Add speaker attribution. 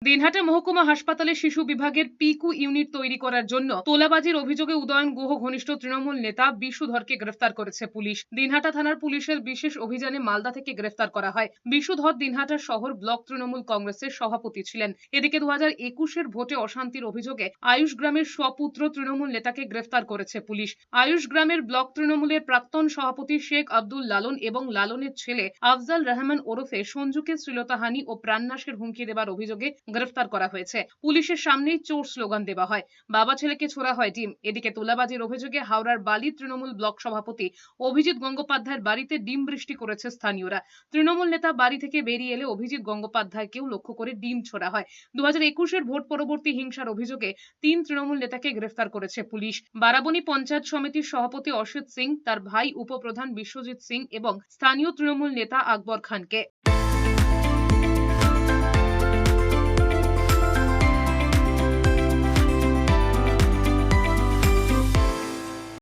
Speaker 1: দিনহাটা মহকুমা হাসপাতালে শিশু বিভাগের পিকু ইউনিট তৈরি করার জন্য তোলাবাজির অভিযোগে উদয়ন গুহ ঘনিষ্ঠ তৃণমূল নেতা বিশু ধরকে গ্রেফতার করেছে পুলিশ। দিনহাটা থানার পুলিশের বিশেষ অভিযানে মালদা থেকে গ্রেফতার করা হয়। বিশু ধর দিনহাটা শহর ব্লক তৃণমূল কংগ্রেসের সভাপতি ছিলেন। এদিকে 2021-এর ভোটে অশান্তির অভিযোগে আয়ুষ গ্রামের স্বপুত্র তৃণমূল নেতাকে গ্রেফতার করেছে পুলিশ। আয়ুষ গ্রামের ব্লক তৃণমূলের প্রাক্তন সভাপতি শেখ আব্দুল লালন এবং লালনের ছেলে আফজাল রহমান ওরফে সঞ্জুকে শ্লীলতাহানি ও প্রাণনাশের হুমকি দেবার অভিযোগে গ্রেফতার করা হয়েছে। পুলিশের সামনেই চোর স্লোগান দেওয়া হয়, বাবা ছেলেকে ছোড়া হয় ডিম। এদিকে তোলাবাজির অভিযোগে হাওড়ার বালি তৃণমূল ব্লক সভাপতি অভিজিৎ গঙ্গোপাধ্যায়ের বাড়িতে ডিম বৃষ্টি করেছে স্থানীয়রা। তৃণমূল নেতা বাড়ি থেকে বেরিয়ে এলে অভিজিৎ গঙ্গোপাধ্যায়কেও লক্ষ্য করে ডিম ছোড়া হয়। 2021-এর ভোট পরবর্তী হিংসার অভিযোগে 3 তৃণমূল নেতাকে গ্রেফতার করেছে পুলিশ। বারাবনী পঞ্চায়েত সমিতির সভাপতি অসিত সিং, তার ভাই উপপ্রধান বিশ্বজিৎ সিং এবং স্থানীয় তৃণমূল নেতা আকবর খানকে।